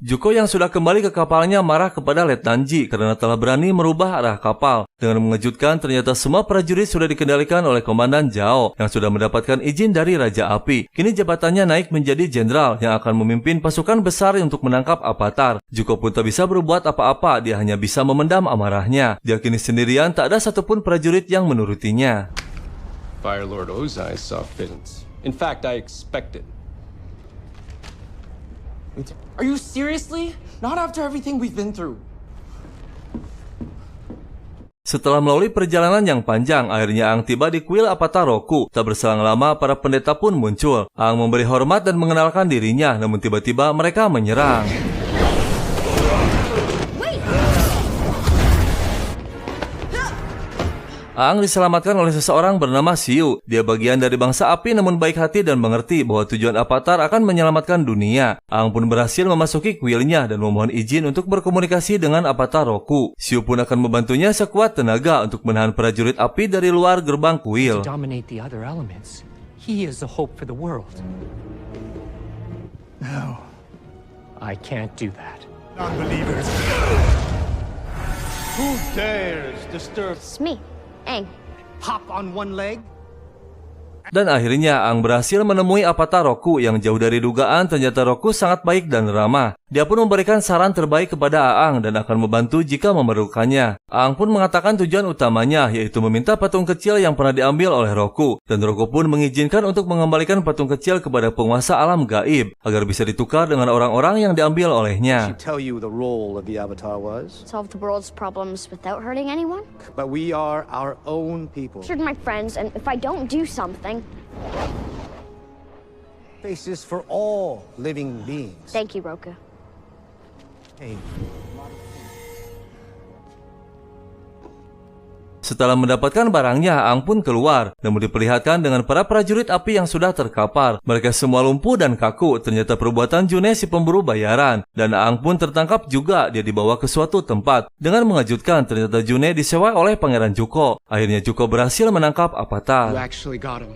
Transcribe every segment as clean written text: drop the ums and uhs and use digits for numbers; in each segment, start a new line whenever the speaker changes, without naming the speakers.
Juko yang sudah kembali ke kapalnya marah kepada Letnan Ji karena telah berani merubah arah kapal. Dengan mengejutkan, ternyata semua prajurit sudah dikendalikan oleh Komandan Zhao yang sudah mendapatkan izin dari Raja Api. Kini jabatannya naik menjadi jenderal yang akan memimpin pasukan besar untuk menangkap Avatar. Juko pun tak bisa berbuat apa-apa, dia hanya bisa memendam amarahnya. Dia kini sendirian, tak ada satupun prajurit yang menurutinya.
Fire Lord Ozai saw fit. In fact, I expected.
Are you seriously? Not after everything we've been through.
Setelah melalui perjalanan yang panjang, akhirnya Aang tiba di kuil Avatar Roku. Tak berselang lama, para pendeta pun muncul. Aang memberi hormat dan mengenalkan dirinya, namun tiba-tiba mereka menyerang. Aang diselamatkan oleh seseorang bernama Xiu. Dia bagian dari bangsa api namun baik hati dan mengerti bahwa tujuan Avatar akan menyelamatkan dunia. Aang pun berhasil memasuki kuilnya dan memohon izin untuk berkomunikasi dengan Avatar Roku. Xiu pun akan membantunya sekuat tenaga untuk menahan prajurit api dari luar gerbang kuil.
No, I can't do that.
Non-believers.
Who dares disturb?
It's me, Aang.
Hop on one leg?
Dan akhirnya Aang berhasil menemui Avatar Roku yang jauh dari dugaan. Ternyata Roku sangat baik dan ramah. Dia pun memberikan saran terbaik kepada Aang dan akan membantu jika memerlukannya. Aang pun mengatakan tujuan utamanya yaitu meminta patung kecil yang pernah diambil oleh Roku. Dan Roku pun mengizinkan untuk mengembalikan patung kecil kepada penguasa alam gaib agar bisa ditukar dengan orang-orang yang diambil olehnya.
She tell you the role of the Avatar was?
Solve the world's problems without hurting anyone?
But we are our own people.
They're my friends, and if I don't do something...
Faces for all living beings.
Thank you, Roku.
Hey.
Setelah mendapatkan barangnya, Aang pun keluar, namun diperlihatkan dengan para prajurit api yang sudah terkapar. Mereka semua lumpuh dan kaku. Ternyata perbuatan June si pemburu bayaran. Dan Aang pun tertangkap juga. Dia dibawa ke suatu tempat. Dengan mengejutkan, ternyata June disewa oleh Pangeran Zuko. Akhirnya Zuko berhasil menangkap Avatar.
You actually got him.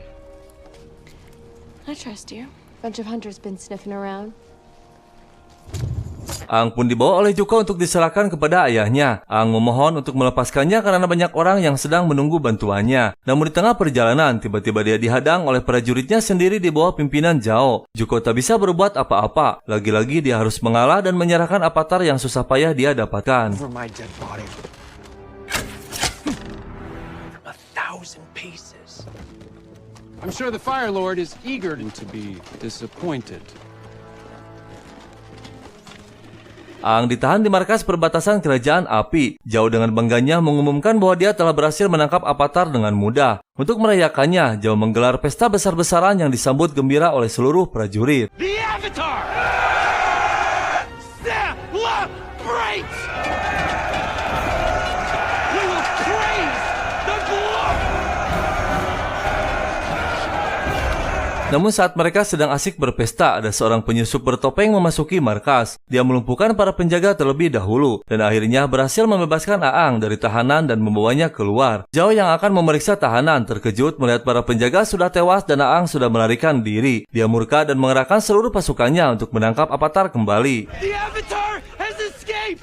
I trust you. Bunch of hunters been sniffing around.
Aang pun dibawa oleh Zuko untuk diserahkan kepada ayahnya. Aang memohon untuk melepaskannya karena banyak orang yang sedang menunggu bantuannya. Namun di tengah perjalanan, tiba-tiba dia dihadang oleh prajuritnya sendiri di bawah pimpinan Zhao. Zuko tak bisa berbuat apa-apa. Lagi-lagi dia harus mengalah dan menyerahkan Avatar yang susah payah dia dapatkan.
Over my dead body. 1,000 pieces.
I'm sure the Fire Lord is eager to be disappointed.
Aang ditahan di markas perbatasan kerajaan api. Zhao dengan bangganya mengumumkan bahwa dia telah berhasil menangkap Avatar dengan mudah. Untuk merayakannya, Zhao menggelar pesta besar-besaran yang disambut gembira oleh seluruh prajurit.
The Avatar! Celebrate! We will praise the glory!
Namun saat mereka sedang asik berpesta, ada seorang penyusup bertopeng memasuki markas. Dia melumpuhkan para penjaga terlebih dahulu, dan akhirnya berhasil membebaskan Aang dari tahanan dan membawanya keluar. Zhao yang akan memeriksa tahanan terkejut melihat para penjaga sudah tewas dan Aang sudah melarikan diri. Dia murka dan mengerahkan seluruh pasukannya untuk menangkap Avatar kembali.
The Avatar has escaped!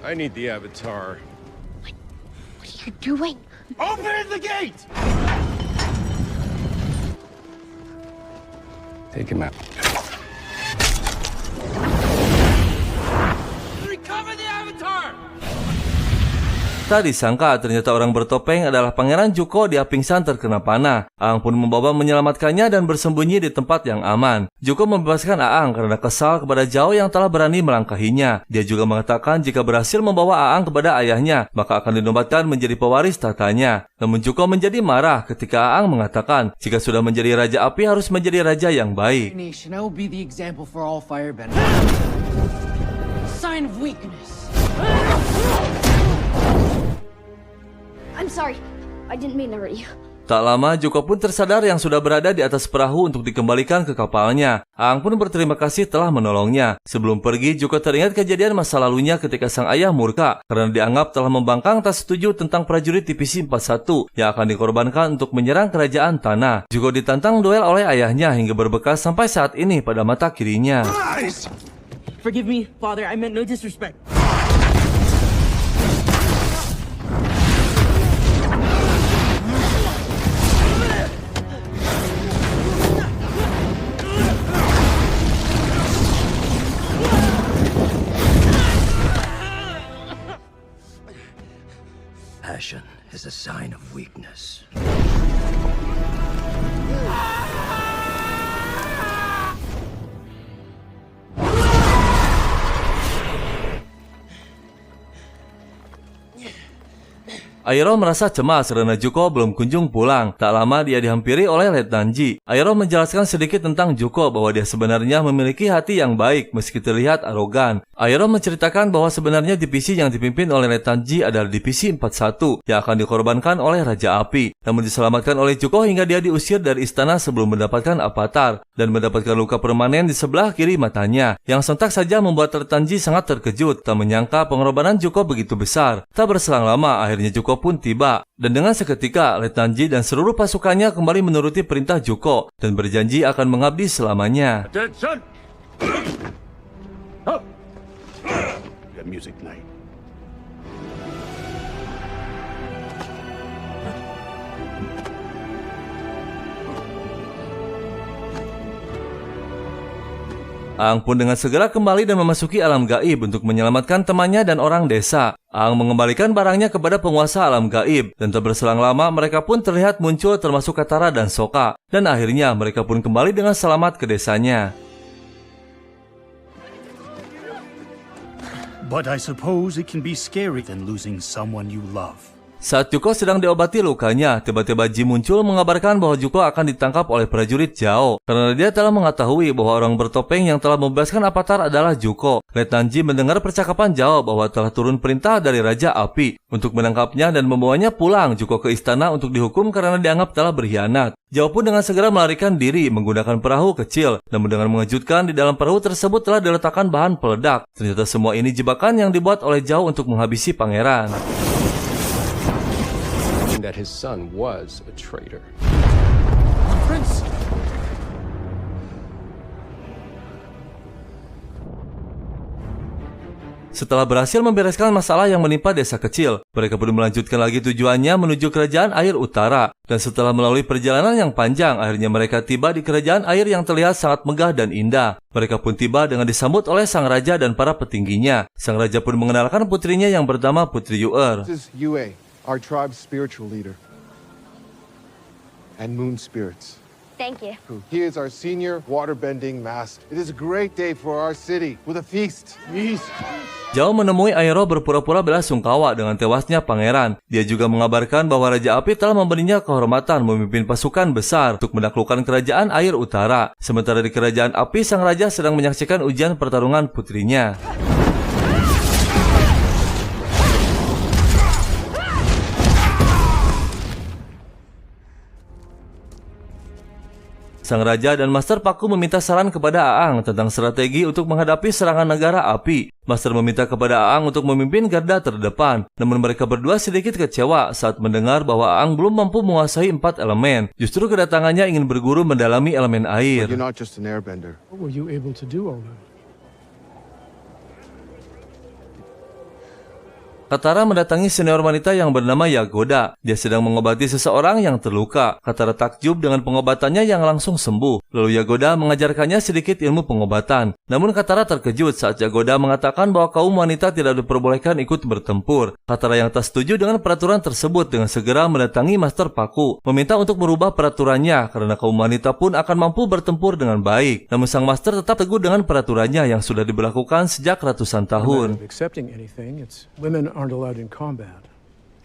I need the Avatar.
What are you doing?
Open the gate!
Take him out.
Recover the Avatar!
Tak disangka ternyata orang bertopeng adalah Pangeran Zuko. Dia pingsan terkena panah. Aang pun membawa menyelamatkannya dan bersembunyi di tempat yang aman. Zuko membebaskan Aang karena kesal kepada Zhao yang telah berani melangkahinya. Dia juga mengatakan jika berhasil membawa Aang kepada ayahnya, maka akan dinobatkan menjadi pewaris tatanya. Namun Zuko menjadi marah ketika Aang mengatakan jika sudah menjadi Raja Api harus menjadi raja yang baik.
Nation, I will be the example for all firebenders. Sign of weakness.
I'm sorry. I didn't mean to hurt you.
Tak lama, Juko pun tersadar yang sudah berada di atas perahu untuk dikembalikan ke kapalnya. Aang pun berterima kasih telah menolongnya. Sebelum pergi, Juko teringat kejadian masa lalunya ketika sang ayah murka karena dianggap telah membangkang tak setuju tentang prajurit Divisi 41 yang akan dikorbankan untuk menyerang kerajaan tanah. Juko ditantang duel oleh ayahnya hingga berbekas sampai saat ini pada mata kirinya.
Forgive me, Father. I meant no disrespect.
Passion is a sign of weakness.
Airo merasa cemas karena Juko belum kunjung pulang. Tak lama dia dihampiri oleh Letnan Ji. Airo menjelaskan sedikit tentang Juko bahwa dia sebenarnya memiliki hati yang baik meski terlihat arogan. Airo menceritakan bahwa sebenarnya divisi yang dipimpin oleh Letnan Ji adalah Divisi 41 yang akan dikorbankan oleh Raja Api, namun diselamatkan oleh Juko hingga dia diusir dari istana sebelum mendapatkan avatar dan mendapatkan luka permanen di sebelah kiri matanya yang sontak saja membuat Letnan Ji sangat terkejut. Tak menyangka pengorbanan Juko begitu besar. Tak berselang lama akhirnya Juko pun tiba, dan dengan seketika Letnan Ji dan seluruh pasukannya kembali menuruti perintah Juko dan berjanji akan mengabdi selamanya.
Attention! Up! The music night.
Aang pun dengan segera kembali dan memasuki alam gaib untuk menyelamatkan temannya dan orang desa. Aang mengembalikan barangnya kepada penguasa alam gaib, dan tak berselang lama mereka pun terlihat muncul termasuk Katara dan Sokka. Dan akhirnya mereka pun kembali dengan selamat ke desanya.
But I suppose it can be scary than losing someone you love.
Saat Juko sedang diobati lukanya, tiba-tiba Ji muncul mengabarkan bahwa Juko akan ditangkap oleh prajurit Zhao karena dia telah mengetahui bahwa orang bertopeng yang telah membebaskan avatar adalah Juko. Letnan Ji mendengar percakapan Zhao bahwa telah turun perintah dari Raja Api untuk menangkapnya dan membawanya pulang Juko ke istana untuk dihukum karena dianggap telah berkhianat. Zhao pun dengan segera melarikan diri menggunakan perahu kecil, namun dengan mengejutkan di dalam perahu tersebut telah diletakkan bahan peledak. Ternyata semua ini jebakan yang dibuat oleh Zhao untuk menghabisi pangeran.
That his son was a traitor.
Prince!
Setelah berhasil membereskan masalah yang menimpa desa kecil, mereka pun melanjutkan lagi tujuannya menuju kerajaan air utara. Dan setelah melalui perjalanan yang panjang, akhirnya mereka tiba di kerajaan air yang terlihat sangat megah dan indah. Mereka pun tiba dengan disambut oleh sang raja dan para petingginya. Sang raja pun mengenalkan putrinya yang bernama Putri Yu'er.
This is Yue, our tribe's spiritual leader. And moon spirits.
Thank you.
He is our senior waterbending master. It is a great day for our city with a feast.
Zhao menemui Airo berpura-pura bela sungkawa dengan tewasnya pangeran. Dia juga mengabarkan bahwa Raja Api telah memberinya kehormatan memimpin pasukan besar untuk menaklukkan kerajaan air utara. Sementara di kerajaan api, sang raja sedang menyaksikan ujian pertarungan putrinya. Sang raja dan Master Paku meminta saran kepada Aang tentang strategi untuk menghadapi serangan negara api. Master meminta kepada Aang untuk memimpin garda terdepan, namun mereka berdua sedikit kecewa saat mendengar bahwa Aang belum mampu menguasai 4 elemen. Justru kedatangannya ingin berguru mendalami elemen air.
You're not just an airbender.
What were you able to do all that?
Katara mendatangi senior wanita yang bernama Yagoda. Dia sedang mengobati seseorang yang terluka. Katara takjub dengan pengobatannya yang langsung sembuh. Lalu Yagoda mengajarkannya sedikit ilmu pengobatan. Namun Katara terkejut saat Yagoda mengatakan bahwa kaum wanita tidak diperbolehkan ikut bertempur. Katara yang tak setuju dengan peraturan tersebut dengan segera mendatangi Master Paku, meminta untuk merubah peraturannya karena kaum wanita pun akan mampu bertempur dengan baik. Namun sang Master tetap teguh dengan peraturannya yang sudah diberlakukan sejak ratusan tahun.
Accepting anything, it's women aren't allowed in combat.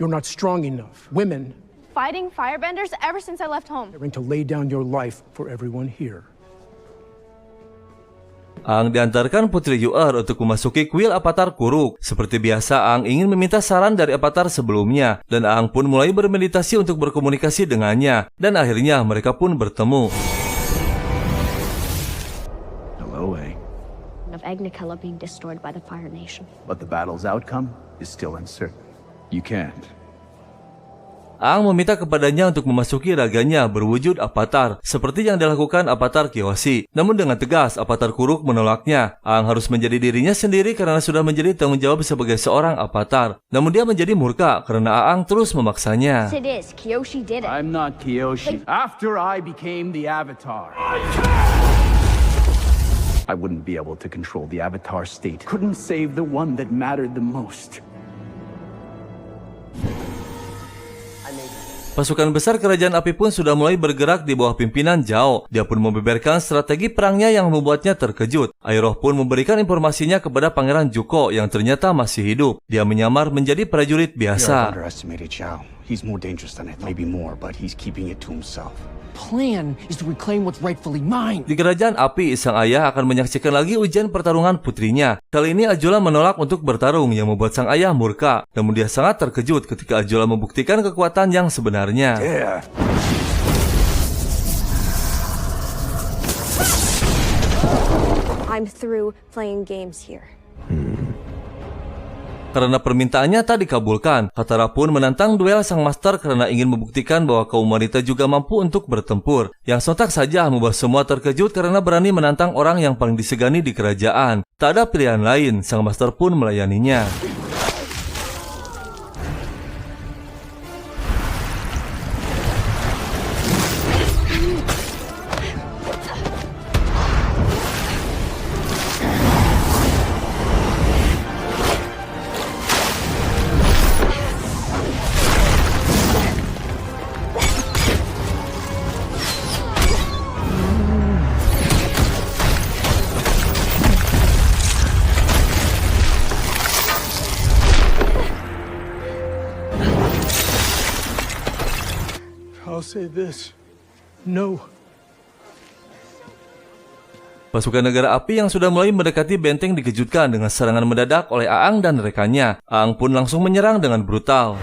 You're not strong enough. Women
Fighting firebenders ever since I left home.
are going to lay down your life for everyone here.
Aang diantarkan Putri Yu'er untuk memasuki kuil Avatar Kuruk. Seperti biasa, Aang ingin meminta saran dari Avatar sebelumnya, dan Aang pun mulai bermeditasi untuk berkomunikasi dengannya, dan akhirnya mereka pun bertemu.
Hello, Aang.
Of Agnikella being destroyed by the Fire Nation.
But the battle's outcome is still uncertain. You can't.
Aang meminta kepadanya untuk memasuki raganya berwujud Avatar, seperti yang dilakukan Avatar Kyoshi. Namun dengan tegas, Avatar Kuruk menolaknya. Aang harus menjadi dirinya sendiri karena sudah menjadi tanggung jawab sebagai seorang Avatar. Namun dia menjadi murka karena Aang terus memaksanya.
Yes, it is. Kyoshi did it.
I'm not Kyoshi. After I became the Avatar, I wouldn't be able to control the Avatar state. Couldn't save the one that mattered the most.
Pasukan besar kerajaan api pun sudah mulai bergerak di bawah pimpinan Zhao. Dia pun membeberkan strategi perangnya yang membuatnya terkejut. Iroh pun memberikan informasinya kepada Pangeran Zuko yang ternyata masih hidup. Dia menyamar menjadi prajurit biasa.
Underestimated Zhao. He's more dangerous than I thought. Maybe more, but he's keeping it to himself.
Plan is to reclaim what's rightfully mine.
Di kerajaan api, sang ayah akan menyaksikan lagi ujian pertarungan putrinya. Kali ini Azula menolak untuk bertarung yang membuat sang ayah murka. Namun dia sangat terkejut ketika Azula membuktikan kekuatan yang sebenarnya.
Yeah.
I'm through playing games here.
Karena permintaannya tak dikabulkan, Katara pun menantang duel sang master karena ingin membuktikan bahwa kaum wanita juga mampu untuk bertempur. Yang sontak saja membuat semua terkejut karena berani menantang orang yang paling disegani di kerajaan. Tak ada pilihan lain, sang master pun melayaninya.
I'll say this. No.
Pasukan negara api yang sudah mulai mendekati benteng dikejutkan dengan serangan mendadak oleh Aang dan rekannya. Aang pun langsung menyerang dengan brutal.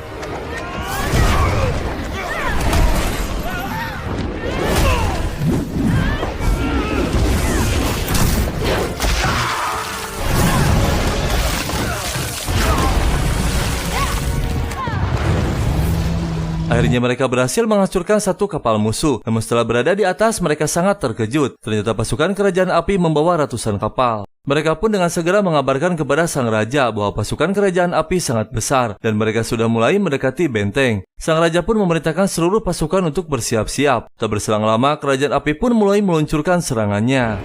Akhirnya mereka berhasil menghancurkan satu kapal musuh. Namun setelah berada di atas, mereka sangat terkejut. Ternyata pasukan kerajaan api membawa ratusan kapal. Mereka pun dengan segera mengabarkan kepada sang raja bahwa pasukan kerajaan api sangat besar dan mereka sudah mulai mendekati benteng. Sang raja pun memerintahkan seluruh pasukan untuk bersiap-siap. Tak berselang lama, kerajaan api pun mulai meluncurkan serangannya.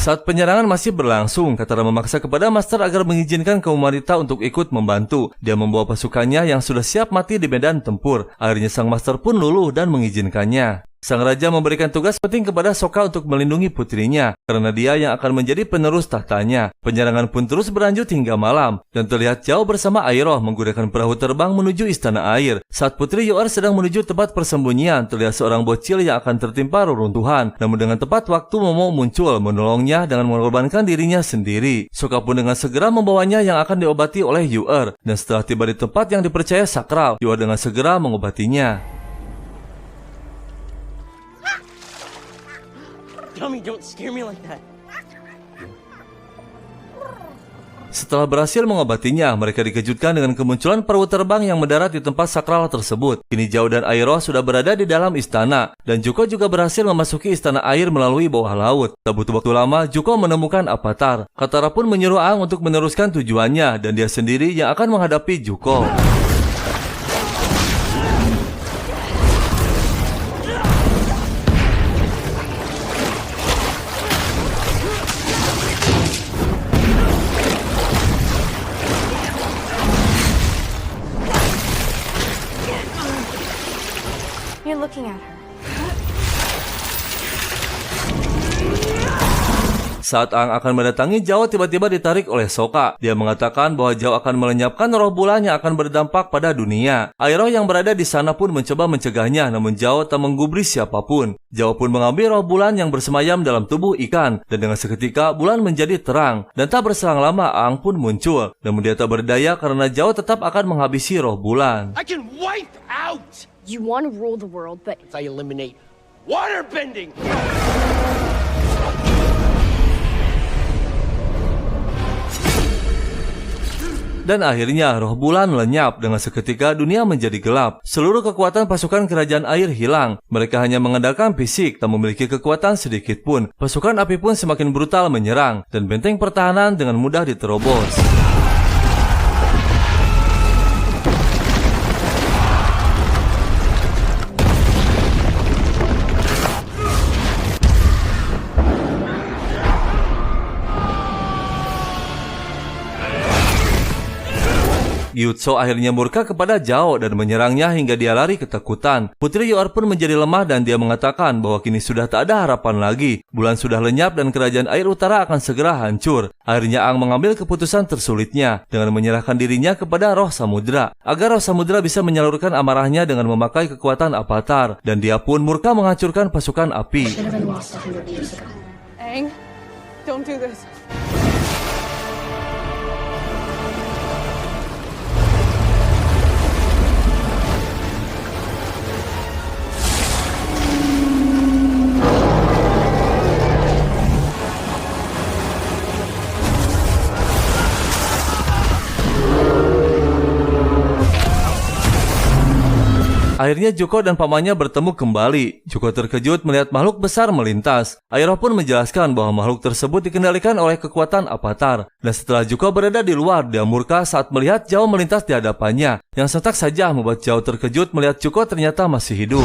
Saat penyerangan masih berlangsung, Katara memaksa kepada Master agar mengizinkan kaum wanita untuk ikut membantu. Dia membawa pasukannya yang sudah siap mati di medan tempur. Akhirnya sang Master pun luluh dan mengizinkannya. Sang raja memberikan tugas penting kepada Sokka untuk melindungi putrinya, karena dia yang akan menjadi penerus tahtanya. Penyerangan pun terus berlanjut hingga malam, dan terlihat Zhao bersama Iroh menggunakan perahu terbang menuju istana air. Saat Putri Yu'er sedang menuju tempat persembunyian, terlihat seorang bocil yang akan tertimpa reruntuhan. Namun dengan tepat waktu Momo muncul menolongnya dengan mengorbankan dirinya sendiri. Sokka pun dengan segera membawanya yang akan diobati oleh Yu'er, dan setelah tiba di tempat yang dipercaya sakral, Yu'er dengan segera mengobatinya.
Dummy, don't scare me like that.
Setelah berhasil mengobatinya, mereka dikejutkan dengan kemunculan perahu terbang yang mendarat di tempat sakral tersebut. Kini Zhao dan Iroh sudah berada di dalam istana, dan Zuko juga berhasil memasuki istana air melalui bawah laut. Tak butuh waktu lama, Zuko menemukan Avatar. Katara pun menyuruh Aang untuk meneruskan tujuannya, dan dia sendiri yang akan menghadapi Zuko.
You're looking at her.
Saat Aang akan mendatangi Zhao, tiba-tiba ditarik oleh Sokka. Dia mengatakan bahwa Zhao akan melenyapkan roh bulan yang akan berdampak pada dunia. Iroh yang berada di sana pun mencoba mencegahnya, namun Zhao tak menggubris siapapun. Zhao pun mengambil roh bulan yang bersemayam dalam tubuh ikan, dan dengan seketika bulan menjadi terang, dan tak berselang lama Aang pun muncul. Namun dia tak berdaya karena Zhao tetap akan menghabisi roh bulan.
I can wipe out
You want to rule the world, but
if I eliminate waterbending.
Dan akhirnya roh bulan lenyap. Dengan seketika dunia menjadi gelap. Seluruh kekuatan pasukan kerajaan air hilang. Mereka hanya mengandalkan fisik, tak memiliki kekuatan sedikit pun. Pasukan api pun semakin brutal menyerang, dan benteng pertahanan dengan mudah diterobos. Gyutso akhirnya murka kepada Zhao dan menyerangnya hingga dia lari ketakutan. Putri Yor pun menjadi lemah dan dia mengatakan bahwa kini sudah tak ada harapan lagi. Bulan sudah lenyap dan kerajaan air utara akan segera hancur. Akhirnya Aang mengambil keputusan tersulitnya dengan menyerahkan dirinya kepada roh samudra agar roh samudra bisa menyalurkan amarahnya dengan memakai kekuatan Avatar, dan dia pun murka menghancurkan pasukan api.
Aang, don't do this.
Akhirnya Zuko dan pamannya bertemu kembali. Zuko terkejut melihat makhluk besar melintas. Iroh pun menjelaskan bahwa makhluk tersebut dikendalikan oleh kekuatan Avatar. Dan setelah Zuko berada di luar, dia murka saat melihat Zhao melintas di hadapannya. Yang sontak saja membuat Zhao terkejut melihat Zuko ternyata masih hidup.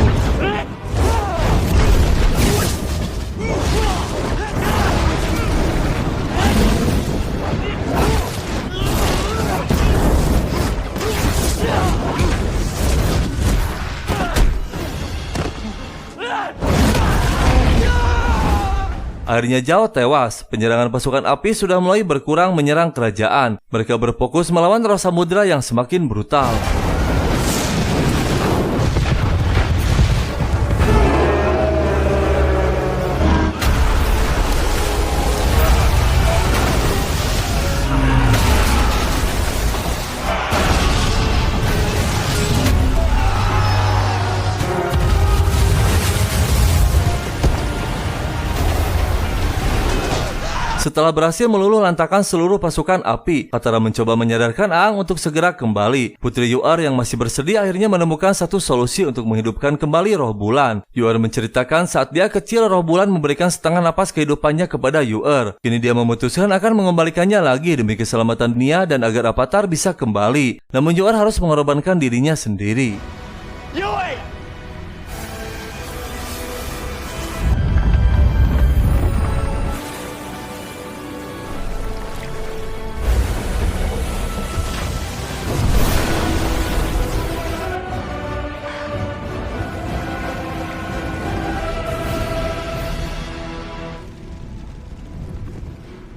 Akhirnya Zhao tewas. Penyerangan pasukan api sudah mulai berkurang menyerang kerajaan. Mereka berfokus melawan roh samudra yang semakin brutal. Setelah berhasil meluluh lantakan seluruh pasukan api, Katara mencoba menyadarkan Aang untuk segera kembali. Putri Yor yang masih bersedih akhirnya menemukan satu solusi untuk menghidupkan kembali roh bulan. Yor menceritakan saat dia kecil roh bulan memberikan setengah napas kehidupannya kepada Yor. Kini dia memutuskan akan mengembalikannya lagi demi keselamatan dunia dan agar Avatar bisa kembali. Namun Yor harus mengorbankan dirinya sendiri.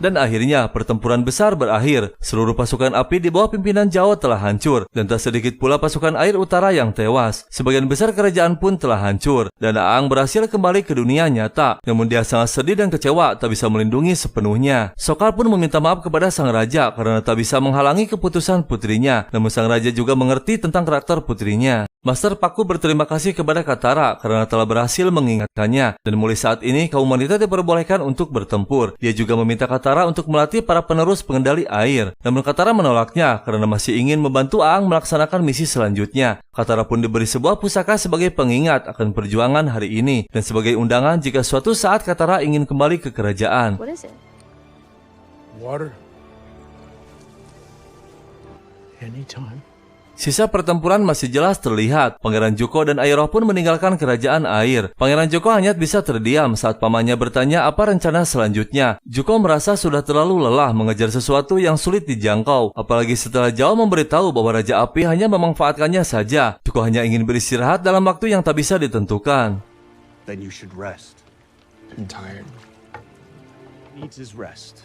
Dan akhirnya pertempuran besar berakhir. Seluruh pasukan api di bawah pimpinan Zhao telah hancur, dan tak sedikit pula pasukan air utara yang tewas. Sebagian besar kerajaan pun telah hancur, dan Aang berhasil kembali ke dunia nyata. Namun dia sangat sedih dan kecewa tak bisa melindungi sepenuhnya. Sokka pun meminta maaf kepada sang raja karena tak bisa menghalangi keputusan putrinya. Namun sang raja juga mengerti tentang karakter putrinya. Master Pakku berterima kasih kepada Katara karena telah berhasil mengingatkannya, dan mulai saat ini kaum wanita diperbolehkan untuk bertempur. Dia juga meminta Katara untuk melatih para penerus pengendali air. Namun Katara menolaknya karena masih ingin membantu Aang melaksanakan misi selanjutnya. Katara pun diberi sebuah pusaka sebagai pengingat akan perjuangan hari ini, dan sebagai undangan jika suatu saat Katara ingin kembali ke kerajaan.
What is it?
Water. Anytime.
Sisa pertempuran masih jelas terlihat. Pangeran Zuko dan Iroh pun meninggalkan kerajaan air. Pangeran Zuko hanya bisa terdiam saat pamannya bertanya apa rencana selanjutnya. Zuko merasa sudah terlalu lelah mengejar sesuatu yang sulit dijangkau. Apalagi setelah Zhao memberitahu bahwa Raja Api hanya memanfaatkannya saja. Zuko hanya ingin beristirahat dalam waktu yang tak bisa ditentukan.
Then you should rest.
I'm tired.
Needs his rest.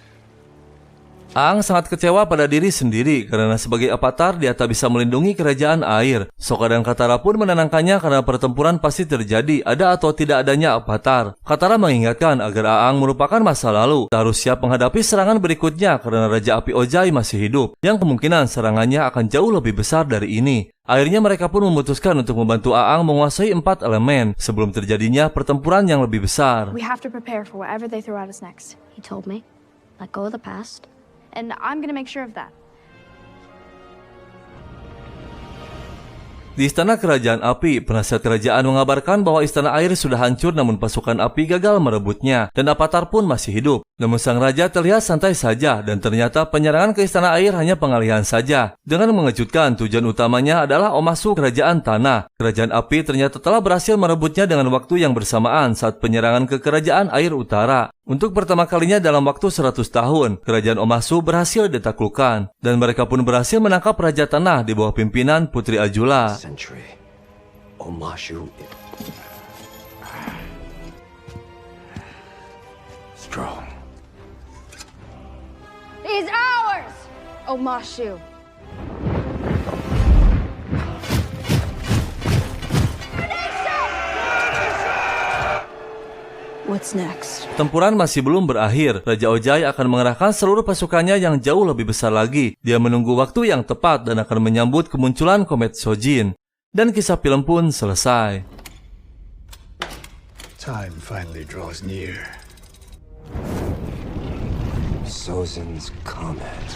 Aang sangat kecewa pada diri sendiri karena sebagai avatar dia tak bisa melindungi kerajaan air. Sokka dan Katara pun menenangkannya karena pertempuran pasti terjadi, ada atau tidak adanya avatar. Katara mengingatkan agar Aang merupakan masa lalu, harus siap menghadapi serangan berikutnya karena Raja Api Ojai masih hidup, yang kemungkinan serangannya akan jauh lebih besar dari ini. Akhirnya mereka pun memutuskan untuk membantu Aang menguasai 4 elemen sebelum terjadinya pertempuran yang lebih besar.
We have to prepare for whatever they throw at us next.
He told me, let go of the past.
And I'm gonna make sure of that.
Di Istana Kerajaan Api, penasihat kerajaan mengabarkan bahwa Istana Air sudah hancur namun pasukan api gagal merebutnya, dan Avatar pun masih hidup. Namun sang raja terlihat santai saja, dan ternyata penyerangan ke Istana Air hanya pengalihan saja. Dengan mengejutkan, tujuan utamanya adalah Omasu Kerajaan Tanah. Kerajaan Api ternyata telah berhasil merebutnya dengan waktu yang bersamaan saat penyerangan ke Kerajaan Air Utara. Untuk pertama kalinya dalam waktu 100 tahun, Kerajaan Omasu berhasil ditaklukkan, dan mereka pun berhasil menangkap Raja Tanah di bawah pimpinan Putri Ajula.
Century. Omashu. Strong.
He's ours! Omashu. What's next?
Tempuran masih belum berakhir. Raja Ojai akan mengerahkan seluruh pasukannya yang jauh lebih besar lagi. Dia menunggu waktu yang tepat dan akan menyambut kemunculan komet Shojin. Dan kisah film pun selesai.
Time finally draws near.
Sozin's Comet.